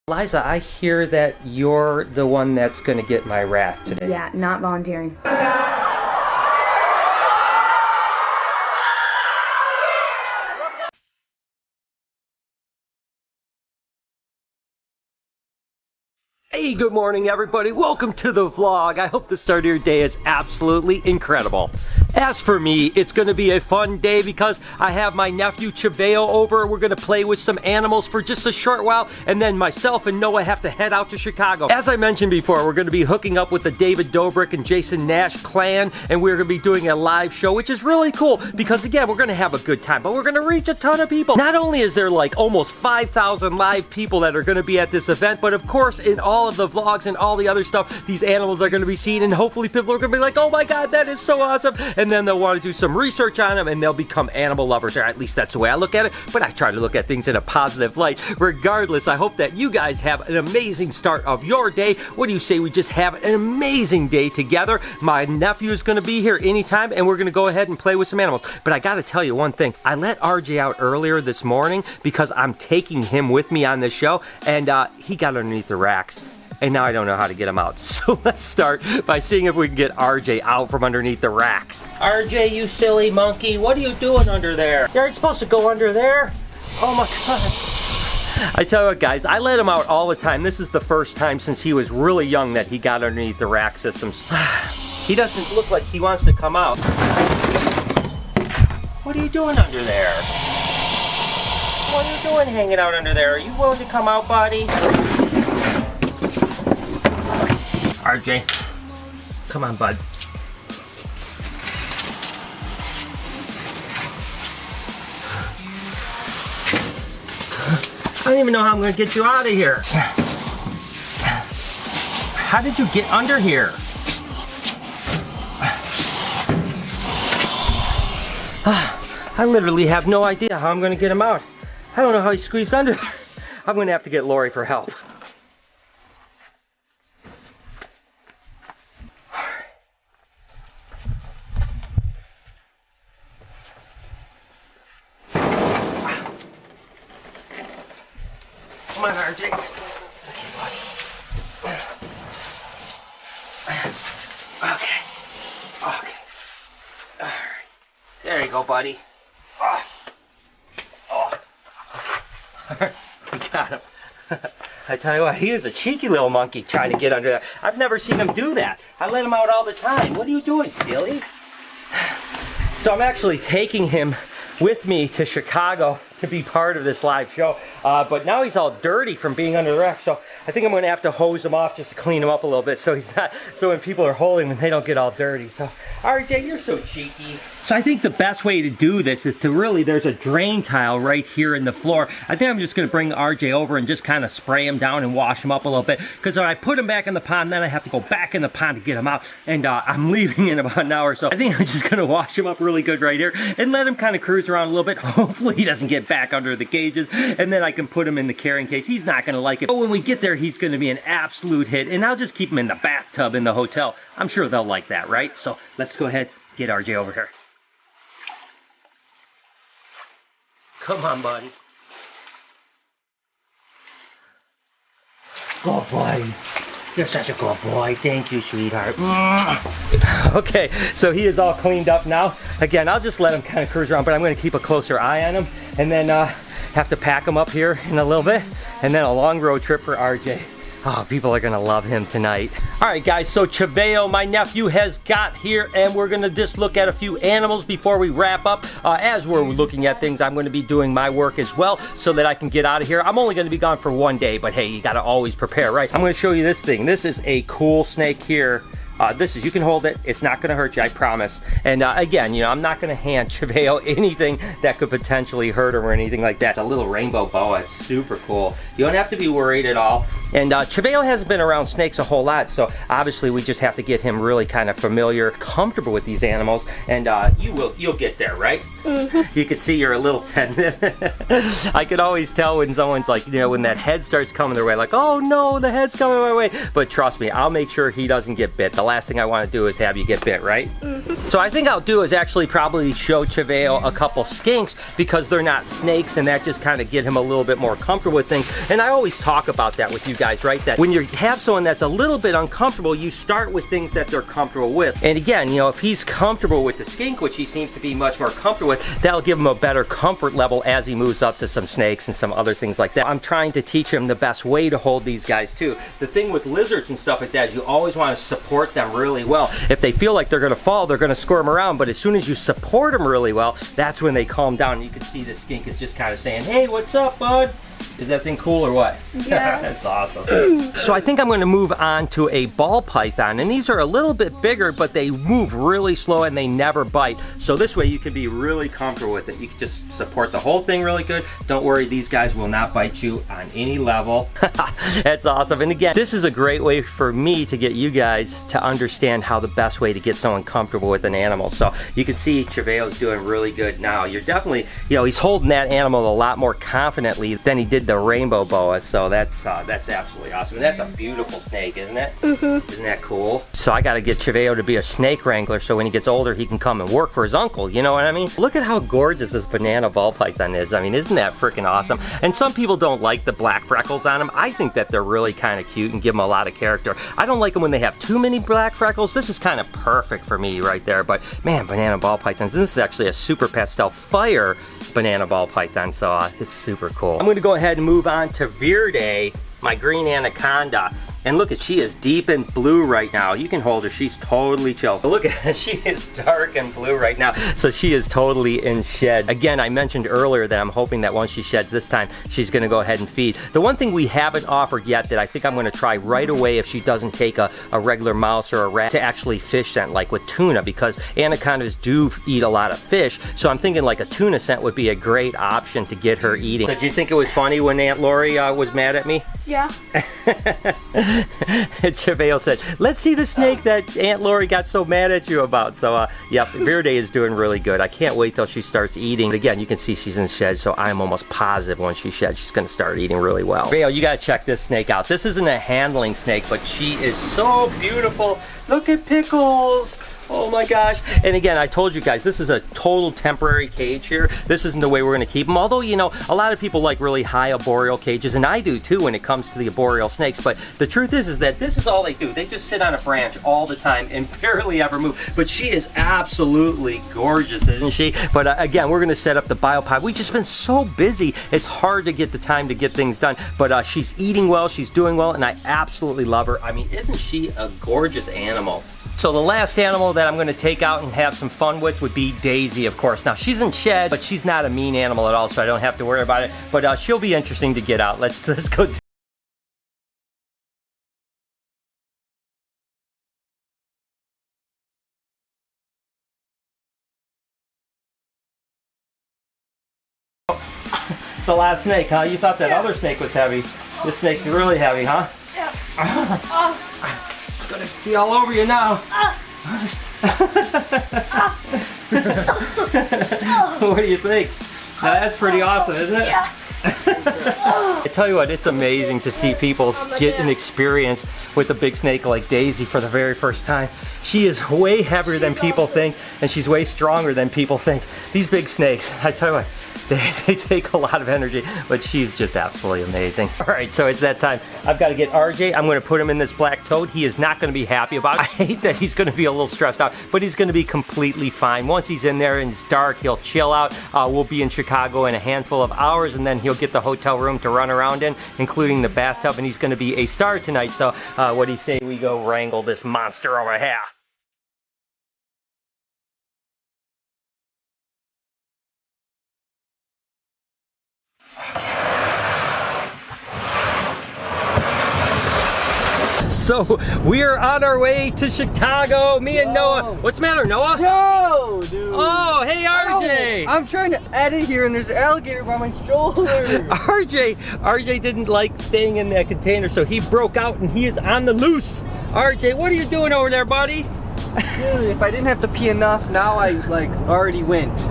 Liza, I hear that you're the one that's gonna get my rat today. Yeah, not volunteering. Hey, good morning everybody. Welcome to the vlog. I hope the start of your day is absolutely incredible. As for me, it's gonna be a fun day because I have my nephew Cheveo over. We're gonna play with some animals for just a short while, and then myself and Noah have to head out to Chicago. As I mentioned before, we're gonna be hooking up with the David Dobrik and Jason Nash clan, and we're gonna be doing a live show, which is really cool because again, we're gonna have a good time, but we're gonna reach a ton of people. Not only is there like almost 5,000 live people that are gonna be at this event, but of course in all of the vlogs and all the other stuff, these animals are gonna be seen, and hopefully people are gonna be like, oh my god, that is so awesome, and then they'll want to do some research on them and they'll become animal lovers, or at least that's the way I look at it, but I try to look at things in a positive light. Regardless, I hope that you guys have an amazing start of your day. What do you say we just have an amazing day together? My nephew is gonna be here anytime and we're gonna go ahead and play with some animals. But I gotta tell you one thing, I let RJ out earlier this morning because I'm taking him with me on this show, and he got underneath the racks. And now I don't know how to get him out. So let's start by seeing if we can get RJ out from underneath the racks. RJ, you silly monkey, what are you doing under there? You aren't supposed to go under there. Oh my god. I tell you what guys, I let him out all the time. This is the first time since he was really young that he got underneath the rack systems. He doesn't look like he wants to come out. What are you doing under there? What are you doing hanging out under there? Are you willing to come out, buddy? RJ, come on, bud. I don't even know how I'm gonna get you out of here. How did you get under here? I literally have no idea how I'm gonna get him out. I don't know how he squeezed under. I'm gonna have to get Lori for help. Come on, RJ. Okay, buddy. Okay. Okay. Alright. There you go, buddy. Oh. Oh. Okay. We got him. I tell you what, he is a cheeky little monkey trying to get under there. I've never seen him do that. I let him out all the time. What are you doing, silly? So I'm actually taking him with me to Chicago to be part of this live show, but now he's all dirty from being under the rack, so I think I'm going to have to hose him off just to clean him up a little bit so he's not, so when people are holding him they don't get all dirty. So RJ, you're so cheeky. So I think the best way to do this is to really, there's a drain tile right here in the floor. I think I'm just going to bring RJ over and just kind of spray him down and wash him up a little bit, because when I put him back in the pond, then I have to go back in the pond to get him out, and I'm leaving in about an hour, so I think I'm just going to wash him up really good right here and let him kind of cruise around a little bit. Hopefully he doesn't get back under the cages, and then I can put him in the carrying case. He's not going to like it, but when we get there he's going to be an absolute hit, and I'll just keep him in the bathtub in the hotel. I'm sure they'll like that, right? So let's go ahead, get RJ over here. Come on, buddy. Good boy. You're such a good boy. Thank you, sweetheart. Okay, so he is all cleaned up now. Again, I'll just let him kind of cruise around, but I'm going to keep a closer eye on him, and then have to pack him up here in a little bit, and then a long road trip for RJ. Oh, people are gonna love him tonight. All right, guys, so Cheveo, my nephew, has got here, and we're gonna just look at a few animals before we wrap up. As we're looking at things, I'm gonna be doing my work as well so that I can get out of here. I'm only gonna be gone for one day, but hey, you gotta always prepare, right? I'm gonna show you this thing. This is a cool snake here. You can hold it, it's not gonna hurt you, I promise. And again, you know, I'm not gonna hand Cheveo anything that could potentially hurt him or anything like that. It's a little rainbow boa, it's super cool. You don't have to be worried at all. And Chevelle hasn't been around snakes a whole lot, so obviously we just have to get him really kind of familiar, comfortable with these animals, and you'll get there, right? You can see you're a little tentative. I could always tell when someone's like, you know, when that head starts coming their way, like, oh no, the head's coming my way. But trust me, I'll make sure he doesn't get bit. The last thing I want to do is have you get bit, right? So I think I'll do is actually probably show Chevelle a couple skinks because they're not snakes, and that just kind of get him a little bit more comfortable with things. And I always talk about that with you guys, right? That when you have someone that's a little bit uncomfortable, you start with things that they're comfortable with. And again, you know, if he's comfortable with the skink, which he seems to be much more comfortable with, that'll give him a better comfort level as he moves up to some snakes and some other things like that. I'm trying to teach him the best way to hold these guys too. The thing with lizards and stuff like that is you always want to support them really well. If they feel like they're going to fall, they're going to squirm around, but as soon as you support them really well, that's when they calm down. And you can see the skink is just kind of saying, hey, what's up, bud? Is that thing cool or what? Yeah. That's awesome. So I think I'm going to move on to a ball python, and these are a little bit bigger, but they move really slow and they never bite. So this way you can be really comfortable with it. You can just support the whole thing really good. Don't worry, these guys will not bite you on any level. That's awesome. And again, this is a great way for me to get you guys to understand how the best way to get someone comfortable with an animal. So you can see Chevelle's doing really good now. You're definitely, you know, he's holding that animal a lot more confidently than he did the rainbow boa, so that's absolutely awesome. And that's a beautiful snake, isn't it? Isn't that cool? So I got to get Chevelle to be a snake wrangler, so when he gets older, he can come and work for his uncle. You know what I mean? Look at how gorgeous this banana ball python is. I mean, isn't that freaking awesome? And some people don't like the black freckles on them. I think that they're really kind of cute and give them a lot of character. I don't like them when they have too many black freckles. This is kind of perfect for me right there. But man, banana ball pythons. This is actually a super pastel fire banana ball python, so it's super cool. I'm going to go ahead and move on to Verde, my green anaconda. And look at, she is deep in blue right now. You can hold her, she's totally chill. But look at her, she is dark and blue right now. So she is totally in shed. Again, I mentioned earlier that I'm hoping that once she sheds this time, she's gonna go ahead and feed. The one thing we haven't offered yet that I think I'm gonna try right away if she doesn't take a regular mouse or a rat to actually fish scent, like with tuna, because anacondas do eat a lot of fish. So I'm thinking like a tuna scent would be a great option to get her eating. So did you think it was funny when Aunt Lori was mad at me? Yeah. Chevelle said, let's see the snake that Aunt Lori got so mad at you about. So, yep, Verde is doing really good. I can't wait till she starts eating. Again, you can see she's in shed, so I'm almost positive when she sheds, she's going to start eating really well. Chevelle, you got to check this snake out. This isn't a handling snake, but she is so beautiful. Look at Pickles. Oh my gosh. And again, I told you guys, this is a total temporary cage here. This isn't the way we're going to keep them. Although, you know, a lot of people like really high arboreal cages, and I do too when it comes to the arboreal snakes. But the truth is that this is all they do. They just sit on a branch all the time and barely ever move. But she is absolutely gorgeous, isn't she? But again, we're going to set up the biopod. We've just been so busy. It's hard to get the time to get things done. But she's eating well, she's doing well, and I absolutely love her. I mean, isn't she a gorgeous animal? So the last animal that I'm going to take out and have some fun with would be Daisy, of course. Now, she's in shed, but she's not a mean animal at all, so I don't have to worry about it. But she'll be interesting to get out. Let's go. It's the last snake, huh? You thought that other snake was heavy. This snake's really heavy, huh? Yeah. It's gonna be all over you now. What do you think? Now, that's pretty awesome, isn't it? Yeah. I tell you what, it's amazing to see people get an experience with a big snake like Daisy for the very first time. She is way heavier than people think, and she's way stronger than people think. These big snakes, I tell you what, they take a lot of energy, but she's just absolutely amazing. All right, so it's that time. I've got to get RJ. I'm going to put him in this black toad. He is not going to be happy about it. I hate that he's going to be a little stressed out, but he's going to be completely fine. Once he's in there and it's dark, he'll chill out. We'll be in Chicago in a handful of hours, and then he'll get the hotel room to run around in, including the bathtub, and he's going to be a star tonight. So what do you say we go wrangle this monster over here? So we are on our way to Chicago. Me and Noah. What's the matter, Noah? Yo, dude. Oh, hey RJ. I'm trying to edit here and there's an alligator by my shoulder. RJ didn't like staying in that container, so he broke out and he is on the loose. RJ, what are you doing over there, buddy? Dude, if I didn't have to pee enough, now I like already went.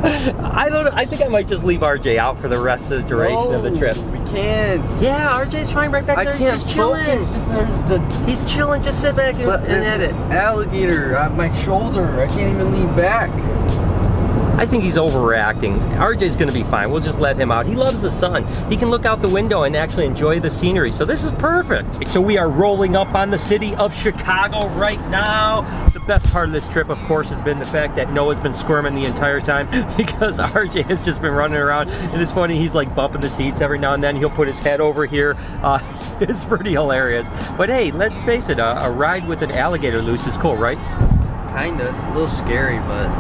I think I might just leave RJ out for the rest of the duration of the trip. We can't. Yeah, RJ's fine right back there. I can't He's just chilling. focus if there's the. He's chilling. Just sit back and edit. Alligator on my shoulder. I can't even lean back. I think he's overreacting. RJ's gonna be fine. We'll just let him out. He loves the sun. He can look out the window and actually enjoy the scenery. So this is perfect. So we are rolling up on the city of Chicago right now. The best part of this trip, of course, has been the fact that Noah's been squirming the entire time because RJ has just been running around. And it's funny, he's like bumping the seats every now and then. He'll put his head over here. It's pretty hilarious. But hey, let's face it, a ride with an alligator loose is cool, right? Kinda. A little scary, but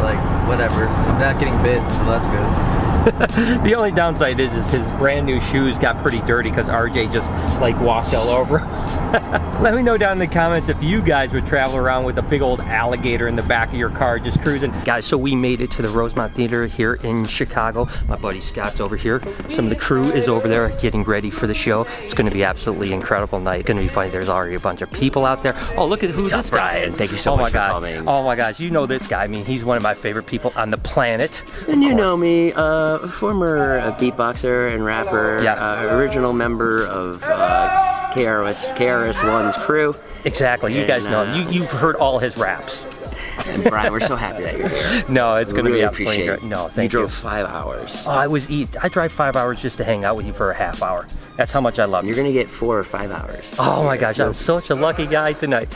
like, whatever. I'm not getting bit, so that's good. The only downside is his brand new shoes got pretty dirty because RJ just like walked all over. Let me know down in the comments if you guys would travel around with a big old alligator in the back of your car just cruising. Guys, so we made it to the Rosemont Theater here in Chicago. My buddy Scott's over here. Some of the crew is over there getting ready for the show. It's going to be absolutely incredible night. It's going to be funny. There's already a bunch of people out there. Oh, look at who this guy is. Thank you so much for coming. Oh my gosh, you know this guy. I mean, he's one of my favorite people on the planet. And you know me, former beatboxer and rapper, original member of KRS-One's crew. Exactly, you guys know him. You've heard all his raps. And Brian, we're so happy that you're here. No, it's going to really be absolutely great. No, thank you. You drove 5 hours. Oh, I drive 5 hours just to hang out with you for a half hour. That's how much I love you. You're going to get 4 or 5 hours. Oh my gosh, I'm such a lucky guy tonight.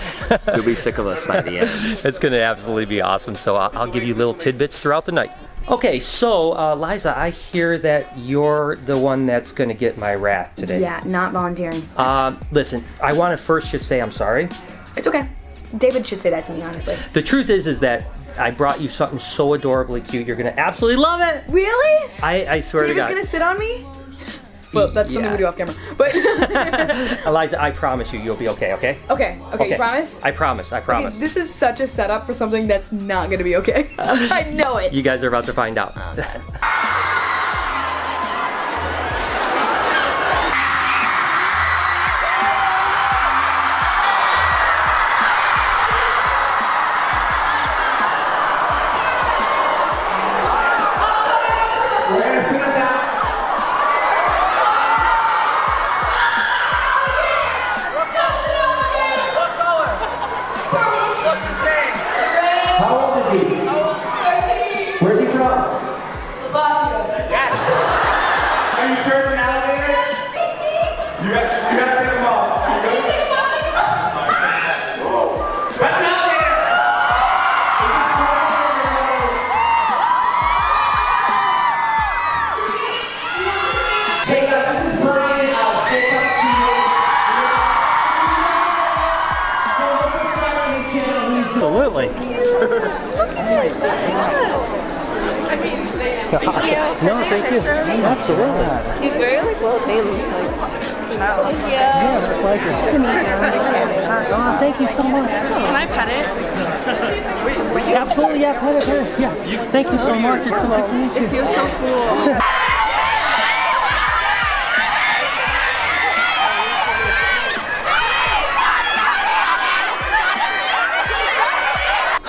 You'll be sick of us by the end. It's going to absolutely be awesome. So I'll give you little tidbits throughout the night. Okay, so Liza, I hear that you're the one that's going to get my wrath today. Yeah, not volunteering. Listen, I want to first just say I'm sorry. It's okay. David should say that to me, honestly. The truth is that I brought you something so adorably cute. You're going to absolutely love it. Really? I swear David's to God. gonna sit on me? Well, that's something we do off camera. But Eliza, I promise you'll be okay, okay? Okay, you promise? I promise. Okay, this is such a setup for something that's not gonna be okay. I know it. You guys are about to find out. Oh, God. Where's he from? Yes. Are you sure it's an alligator? You gotta pick him up. That's an alligator! Hey guys, this is Brian. I'll stay up to you. Absolutely. Thank you. No, thank you. Absolutely. He's very well tamed. Thank you. Yeah, it's a pleasure. Oh, thank you so much. Can I pet it? Absolutely, yeah, pet it. Yeah. Thank you so much. It's so good to meet you. It feels so cool.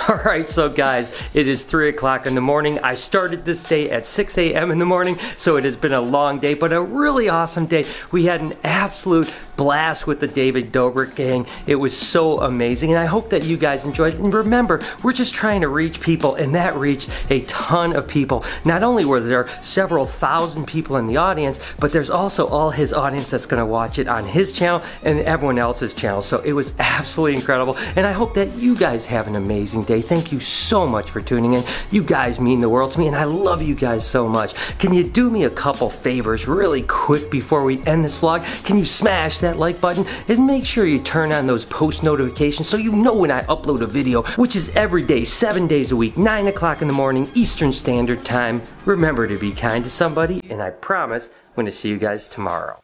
All right, so guys, it is 3 o'clock in the morning. I started this day at 6 a.m. in the morning, so it has been a long day, but a really awesome day. We had an absolute blast with the David Dobrik gang. It was so amazing, and I hope that you guys enjoyed it. And remember, we're just trying to reach people, and that reached a ton of people. Not only were there several thousand people in the audience, but there's also all his audience that's going to watch it on his channel and everyone else's channel. So it was absolutely incredible, and I hope that you guys have an amazing day. Thank you so much for tuning in. You guys mean the world to me, and I love you guys so much. Can you do me a couple favors really quick before we end this vlog? Can you smash that like button and make sure you turn on those post notifications so you know when I upload a video, which is every day, 7 days a week, 9 o'clock in the morning, Eastern Standard Time. Remember to be kind to somebody, and I promise I'm going to see you guys tomorrow.